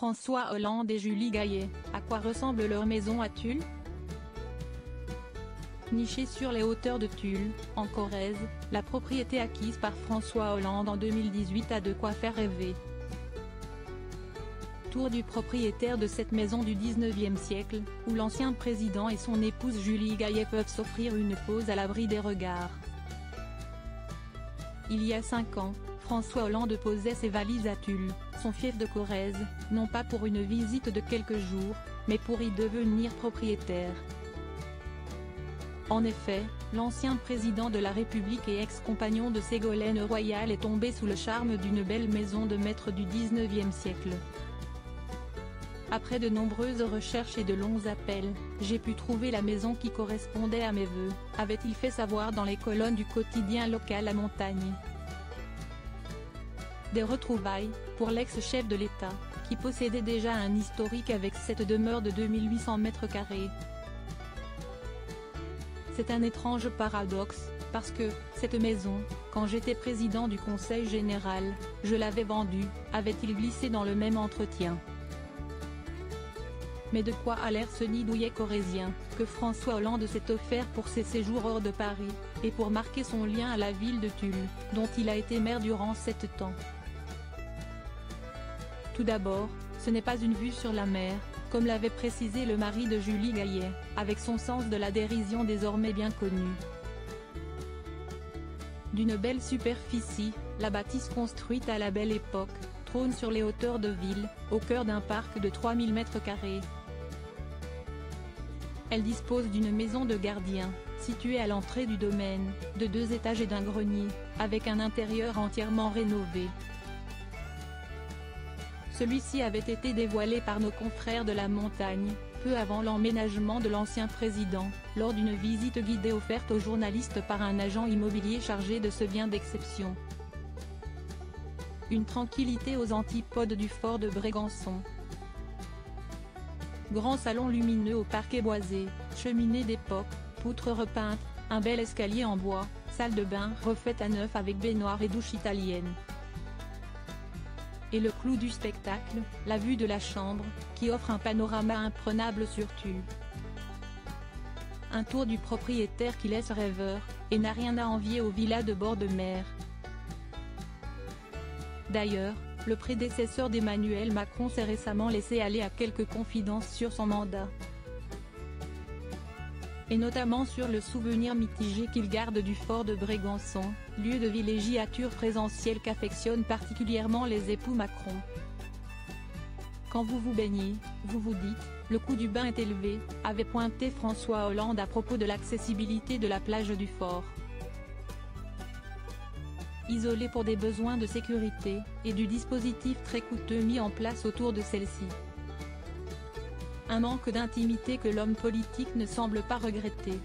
François Hollande et Julie Gaillet, à quoi ressemble leur maison à Tulle? Nichée sur les hauteurs de Tulle, en Corrèze, la propriété acquise par François Hollande en 2018 a de quoi faire rêver. Tour du propriétaire de cette maison du 19e siècle, où l'ancien président et son épouse Julie Gaillet peuvent s'offrir une pause à l'abri des regards. Il y a 5 ans, François Hollande posait ses valises à Tulle, son fief de Corrèze, non pas pour une visite de quelques jours, mais pour y devenir propriétaire. En effet, l'ancien président de la République et ex-compagnon de Ségolène Royal est tombé sous le charme d'une belle maison de maître du 19e siècle. Après de nombreuses recherches et de longs appels, j'ai pu trouver la maison qui correspondait à mes vœux, avait-il fait savoir dans les colonnes du quotidien local La Montagne. Des retrouvailles, pour l'ex-chef de l'État, qui possédait déjà un historique avec cette demeure de 2800 mètres carrés. C'est un étrange paradoxe, parce que, cette maison, quand j'étais président du Conseil général, je l'avais vendue, avait-il glissé dans le même entretien. Mais de quoi a l'air ce nid douillet corrézien, que François Hollande s'est offert pour ses séjours hors de Paris, et pour marquer son lien à la ville de Tulle, dont il a été maire durant 7 ans. Tout d'abord, ce n'est pas une vue sur la mer, comme l'avait précisé le mari de Julie Gaillet, avec son sens de la dérision désormais bien connu. D'une belle superficie, la bâtisse construite à la belle époque, trône sur les hauteurs de ville, au cœur d'un parc de 3000 m². Elle dispose d'une maison de gardien, située à l'entrée du domaine, de 2 étages et d'un grenier, avec un intérieur entièrement rénové. Celui-ci avait été dévoilé par nos confrères de La Montagne, peu avant l'emménagement de l'ancien président, lors d'une visite guidée offerte aux journalistes par un agent immobilier chargé de ce bien d'exception. Une tranquillité aux antipodes du fort de Brégançon. Grand salon lumineux au parquet boisé, cheminée d'époque, poutres repeintes, un bel escalier en bois, salle de bain refaite à neuf avec baignoire et douche italienne. Et le clou du spectacle, la vue de la chambre, qui offre un panorama imprenable sur Tulle. Un tour du propriétaire qui laisse rêveur, et n'a rien à envier aux villas de bord de mer. D'ailleurs, le prédécesseur d'Emmanuel Macron s'est récemment laissé aller à quelques confidences sur son mandat. Et notamment sur le souvenir mitigé qu'il garde du fort de Brégançon, lieu de villégiature présentielle qu'affectionnent particulièrement les époux Macron. Quand vous vous baignez, vous vous dites, le coût du bain est élevé, avait pointé François Hollande à propos de l'accessibilité de la plage du fort. Isolée pour des besoins de sécurité, et du dispositif très coûteux mis en place autour de celle-ci. Un manque d'intimité que l'homme politique ne semble pas regretter.